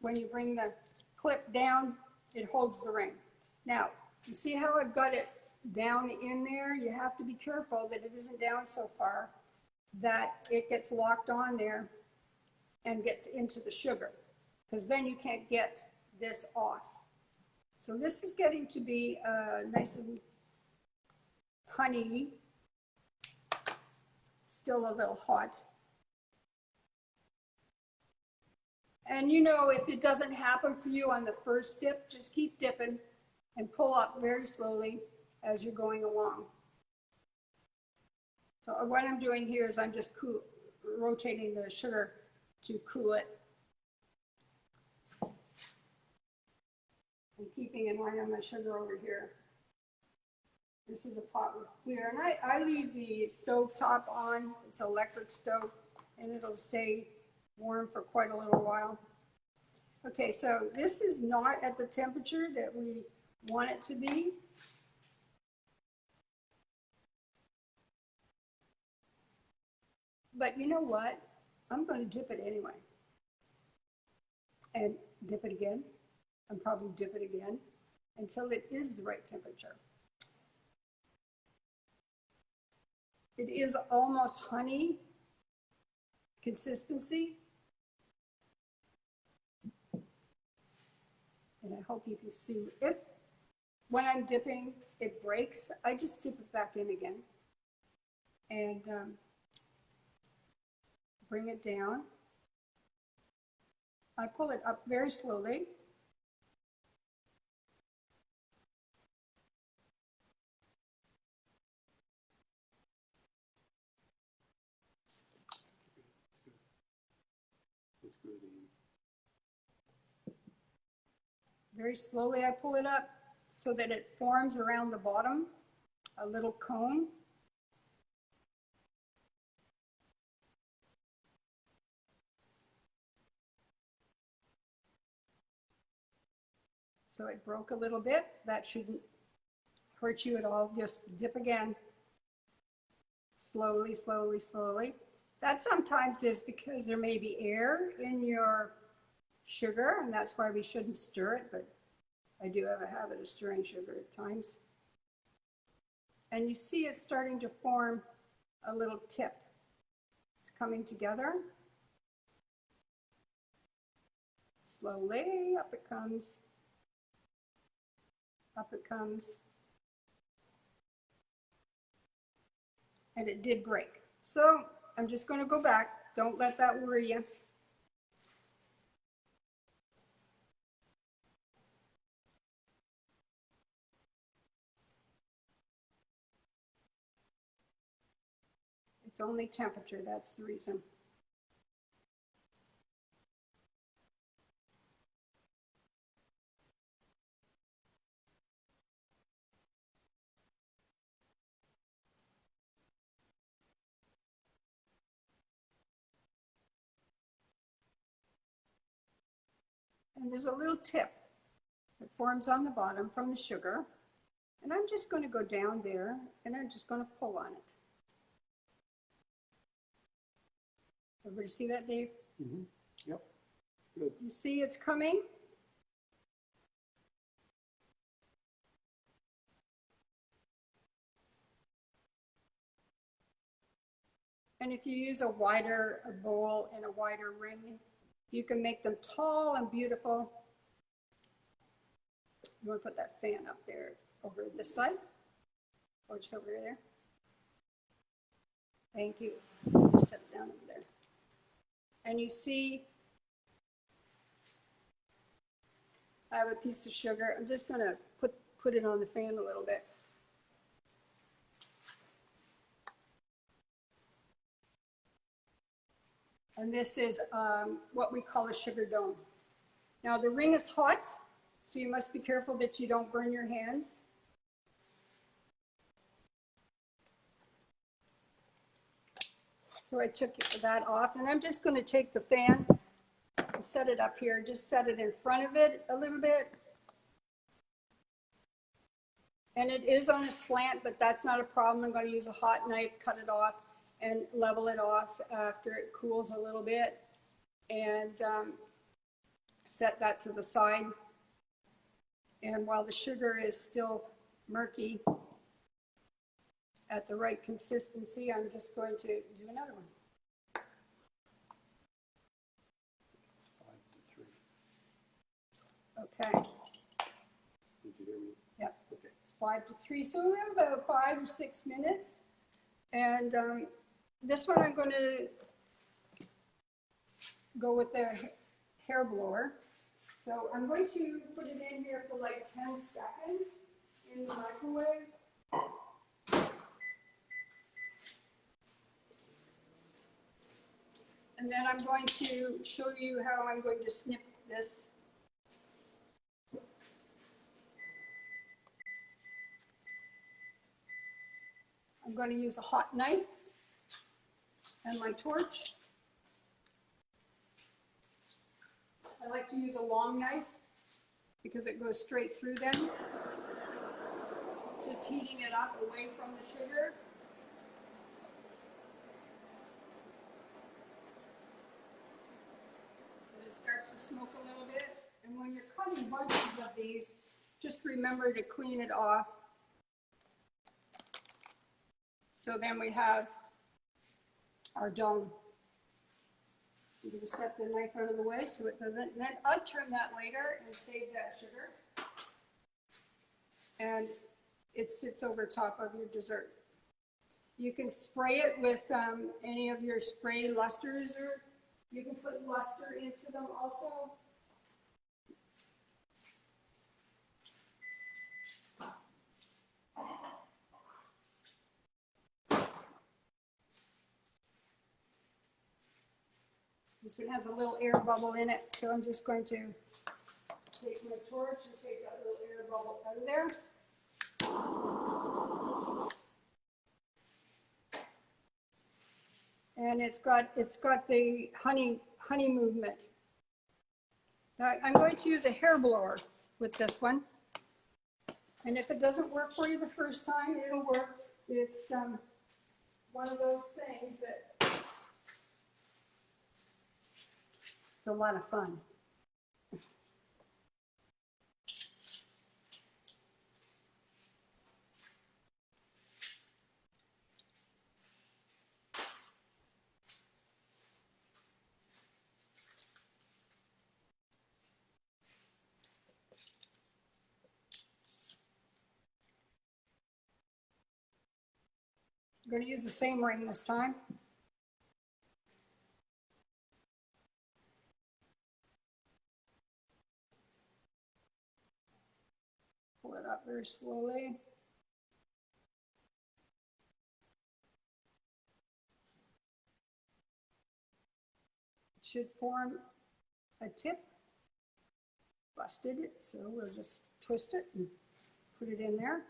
when you bring the clip down, it holds the ring. Now, you see how I've got it down in there? You have to be careful that it isn't down so far that it gets locked on there and gets into the sugar, because then you can't get this off. So this is getting to be nice and honey, still a little hot. And you know, if it doesn't happen for you on the first dip, just keep dipping and pull up very slowly as you're going along. So what I'm doing here is I'm just rotating the sugar to cool it. I'm keeping an eye on my sugar over here. This is a pot with clear, and I leave the stove top on. It's an electric stove, and it'll stay warm for quite a little while. Okay, so this is not at the temperature that we want it to be. But you know what? I'm going to dip it anyway. And dip it again, and probably dip it again until it is the right temperature. It is almost honey consistency. And I hope you can see, if when I'm dipping it breaks, I just dip it back in again and bring it down. I pull it up very slowly. Very slowly I pull it up so that it forms around the bottom, a little cone. So it broke a little bit. That shouldn't hurt you at all. Just dip again. Slowly, slowly, slowly. That sometimes is because there may be air in your sugar, and that's why we shouldn't stir it, but I do have a habit of stirring sugar at times. And you see it's starting to form a little tip. It's coming together. Slowly, up it comes. Up it comes. And it did break. So I'm just going to go back. Don't let that worry you. It's only temperature, that's the reason. And there's a little tip that forms on the bottom from the sugar. And I'm just going to go down there and I'm just going to pull on it. Everybody see that, Dave? Mm-hmm. Yep. Good. You see it's coming? And if you use a wider bowl and a wider ring, you can make them tall and beautiful. You want to put that fan up there over this side? Or just over there? Thank you. Just set it down over there. And you see, I have a piece of sugar. I'm just going to put it on the fan a little bit. And this is what we call a sugar dome. Now the ring is hot, so you must be careful that you don't burn your hands. So I took that off, and I'm just going to take the fan and set it up here. Just set it in front of it a little bit. And it is on a slant, but that's not a problem. I'm going to use a hot knife, cut it off, and level it off after it cools a little bit. And set that to the side. And while the sugar is still murky, at the right consistency, I'm just going to do another one. It's 5 to 3. Okay. Did you hear me? Yep. Okay. It's 5 to 3. So we have about 5 or 6 minutes. And this one I'm going to go with the hair blower. So I'm going to put it in here for like 10 seconds in the microwave. And then I'm going to show you how I'm going to snip this. I'm going to use a hot knife and my torch. I like to use a long knife because it goes straight through them. Just heating it up away from the sugar. It starts to smoke a little bit. And when you're cutting bunches of these, just remember to clean it off. So then we have our dome. I'm going to set the knife out of the way so it doesn't, and then I'll turn that later and save that sugar. And it sits over top of your dessert. You can spray it with any of your spray lusters, or you can put luster into them also. This one has a little air bubble in it, so I'm just going to take my torch and take that little air bubble out of there. And it's got the honey movement. Now, I'm going to use a hair blower with this one. And if it doesn't work for you the first time, it'll work. It's one of those things that it's a lot of fun. I'm going to use the same ring this time. Pull it up very slowly. It should form a tip. Busted it, so we'll just twist it and put it in there.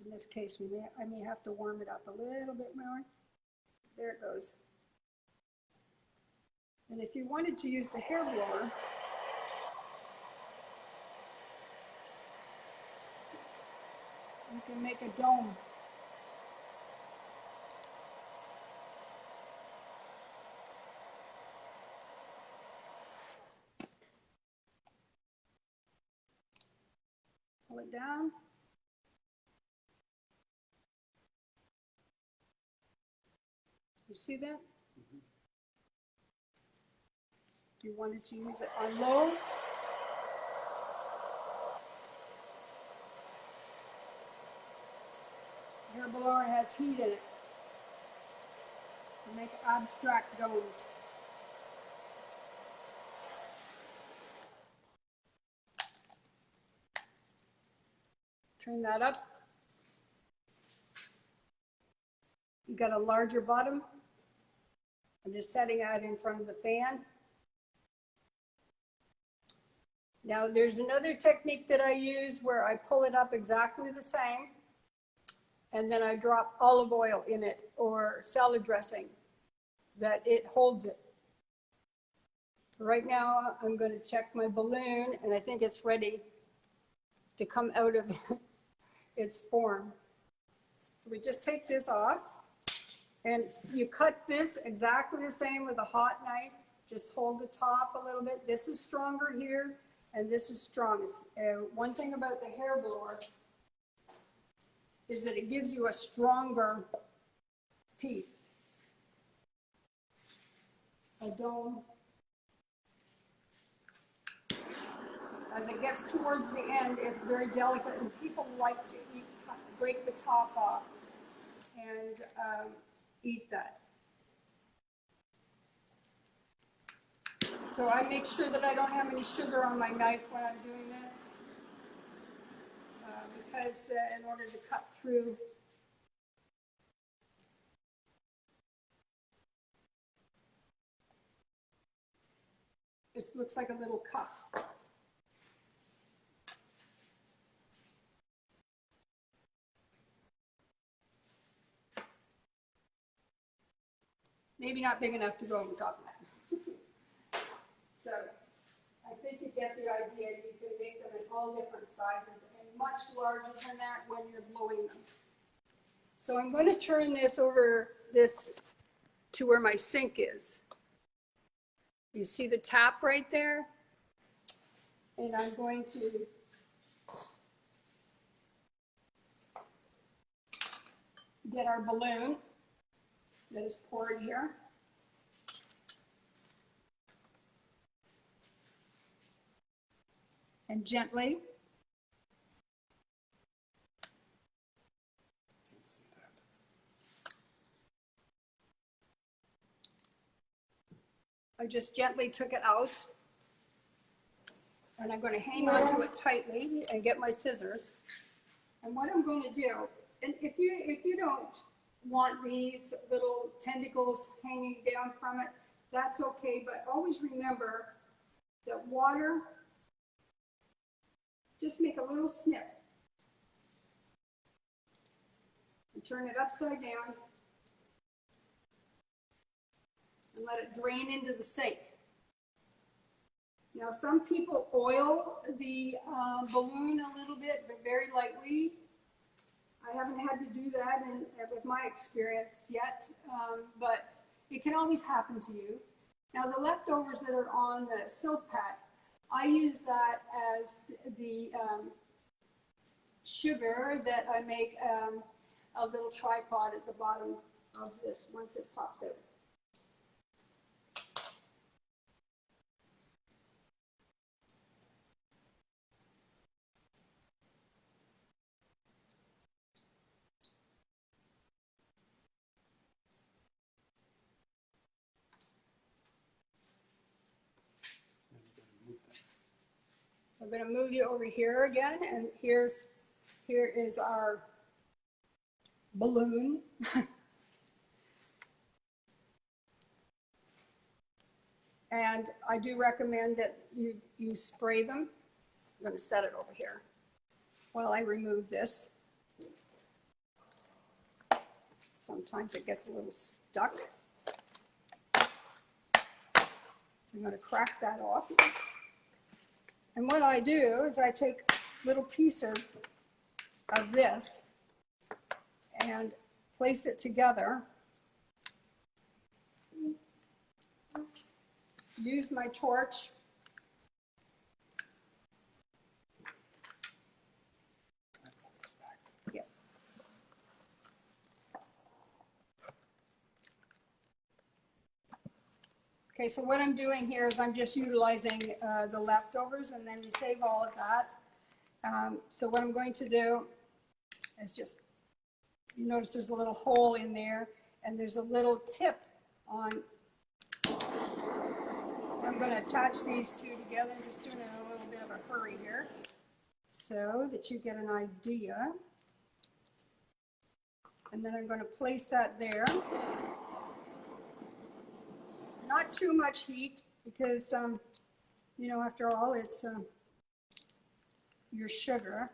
In this case, I may have to warm it up a little bit more. There it goes. And if you wanted to use the hair blower, you can make a dome. Pull it down. You see that? Mm-hmm. If you wanted to use it on low, hair blower has heat in it to make abstract domes. Turn that up. You got a larger bottom. I'm just setting that in front of the fan. Now there's another technique that I use where I pull it up exactly the same and then I drop olive oil in it or salad dressing that it holds it. Right now I'm going to check my balloon and I think it's ready to come out of its form. So we just take this off. And you cut this exactly the same with a hot knife. Just hold the top a little bit. This is stronger here, and this is strong. One thing about the hair blower is that it gives you a stronger piece. A dome. As it gets towards the end, it's very delicate, and people like to break the top off and eat that. So I make sure that I don't have any sugar on my knife when I'm doing this, because in order to cut through this, looks like a little cuff. Maybe not big enough to go on top of that. So I think you get the idea. You can make them in all different sizes and much larger than that when you're blowing them. So I'm going to turn this over to where my sink is. You see the tap right there? And I'm going to get our balloon that is poured here. And gently. I just gently took it out. And I'm going to hang onto it tightly and get my scissors. And what I'm going to do, and if you don't want these little tentacles hanging down from it, that's okay, but always remember that water, just make a little snip and turn it upside down and let it drain into the sink. Now, some people oil the balloon a little bit, but very lightly. I haven't had to do that with my experience yet, but it can always happen to you. Now, the leftovers that are on the silk pad, I use that as the sugar that I make a little tripod at the bottom of this once it pops out. I'm going to move you over here again, and here is our balloon. And I do recommend that you spray them. I'm going to set it over here while I remove this. Sometimes it gets a little stuck. So I'm going to crack that off. And what I do is I take little pieces of this and place it together. Use my torch. Yeah. Okay, so what I'm doing here is I'm just utilizing the leftovers, and then you save all of that. So what I'm going to do is just, you notice there's a little hole in there, and there's a little tip on. I'm going to attach these two together. I'm just doing it in a little bit of a hurry here so that you get an idea. And then I'm going to place that there. Not too much heat because, you know, after all, it's your sugar.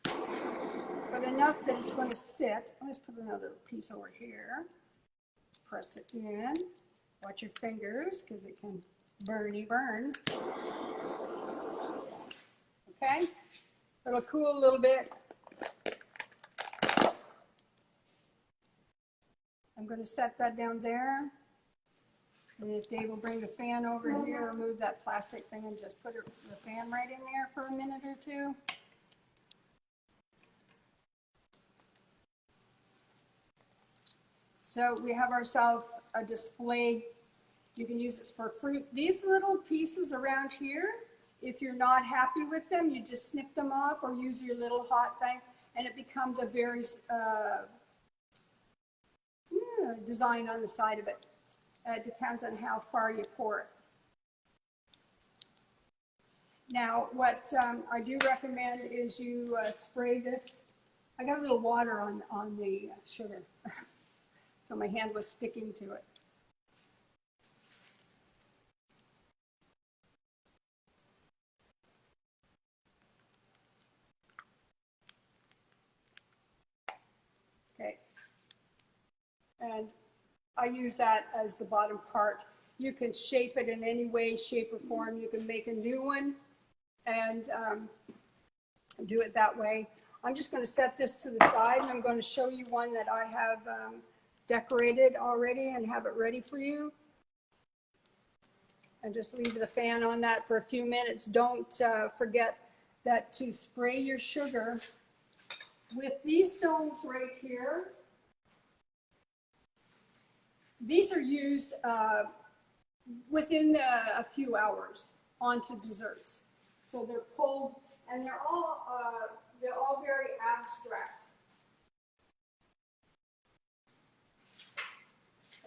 But enough that it's going to sit. Let's put another piece over here. Press it in. Watch your fingers because it can burn. Okay? It'll cool a little bit. I'm going to set that down there. And if Dave will bring the fan over here, remove that plastic thing and just put the fan right in there for a minute or two. So we have ourselves a display. You can use it for fruit. These little pieces around here, if you're not happy with them, you just snip them off or use your little hot thing, and it becomes a very design on the side of it. It depends on how far you pour it. Now, what I do recommend is you spray this. I got a little water on the sugar, so my hand was sticking to it. Okay, and I use that as the bottom part. You can shape it in any way, shape, or form. You can make a new one and do it that way. I'm just going to set this to the side, and I'm going to show you one that I have decorated already and have it ready for you. And just leave the fan on that for a few minutes. Don't forget that to spray your sugar with these domes right here. These are used within a few hours onto desserts. So they're pulled, and they're all very abstract.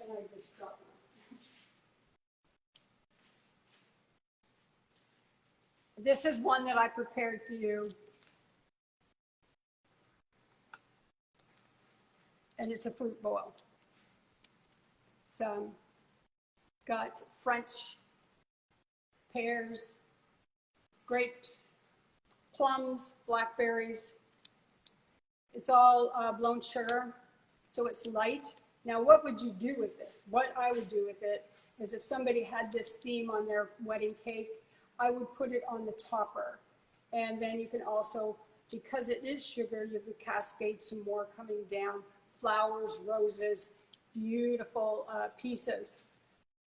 And I just dropped them. This is one that I prepared for you. And it's a fruit bowl. It's got French pears, grapes, plums, blackberries. It's all blown sugar, so it's light. Now, what would you do with this? What I would do with it is if somebody had this theme on their wedding cake, I would put it on the topper. And then you can also, because it is sugar, you can cascade some more coming down, flowers, roses, beautiful pieces.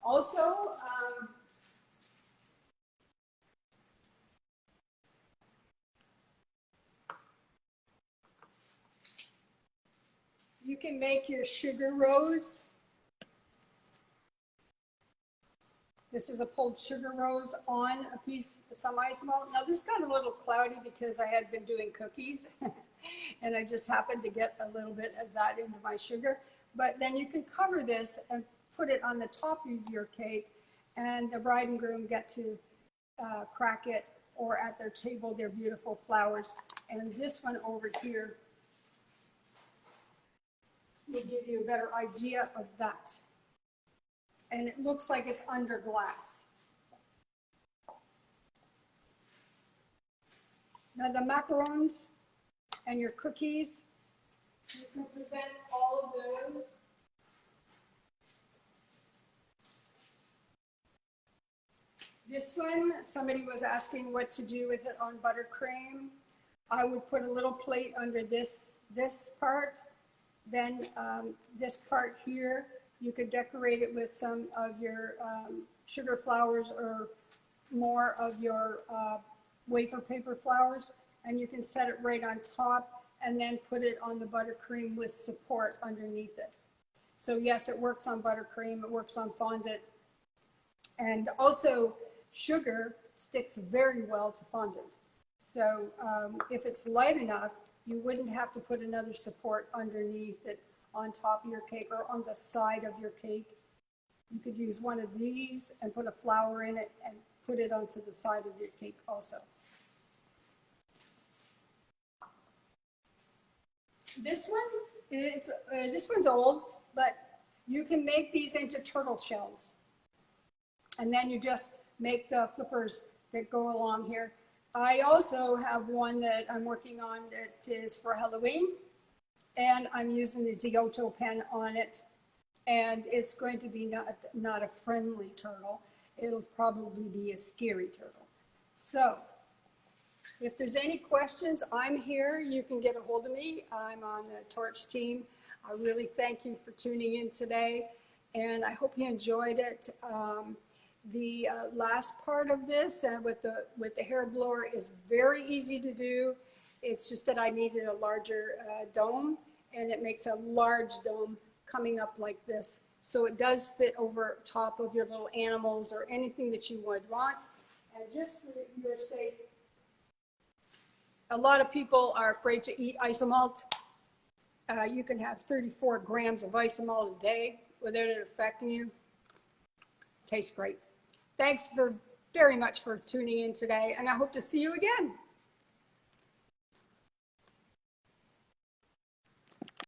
Also, you can make your sugar rose. This is a pulled sugar rose on a piece, some ISOMALT. Now this got a little cloudy because I had been doing cookies and I just happened to get a little bit of that into my sugar. But then you can cover this and put it on the top of your cake, and the bride and groom get to crack it, or at their table, their beautiful flowers. And this one over here will give you a better idea of that. And it looks like it's under glass. Now the macarons and your cookies, you can present all of those. This one, somebody was asking what to do with it on buttercream. I would put a little plate under this part. Then this part here, you could decorate it with some of your sugar flowers or more of your wafer paper flowers, and you can set it right on top and then put it on the buttercream with support underneath it. So yes, it works on buttercream, it works on fondant, and also sugar sticks very well to fondant. So if it's light enough, you wouldn't have to put another support underneath it on top of your cake or on the side of your cake. You could use one of these and put a flower in it and put it onto the side of your cake also. This one, this one's old, but you can make these into turtle shells. And then you just make the flippers that go along here. I also have one that I'm working on that is for Halloween, and I'm using the Giotto pen on it, and it's going to be not a friendly turtle. It'll probably be a scary turtle. So if there's any questions, I'm here. You can get a hold of me. I'm on the Torch team. I really thank you for tuning in today, and I hope you enjoyed it. The last part of this with the hair blower is very easy to do. It's just that I needed a larger dome, and it makes a large dome coming up like this. So it does fit over top of your little animals or anything that you would want. And just for your sake, a lot of people are afraid to eat ISOMALT. You can have 34 grams of ISOMALT a day without it affecting you. Tastes great. Thanks very much for tuning in today, and I hope to see you again.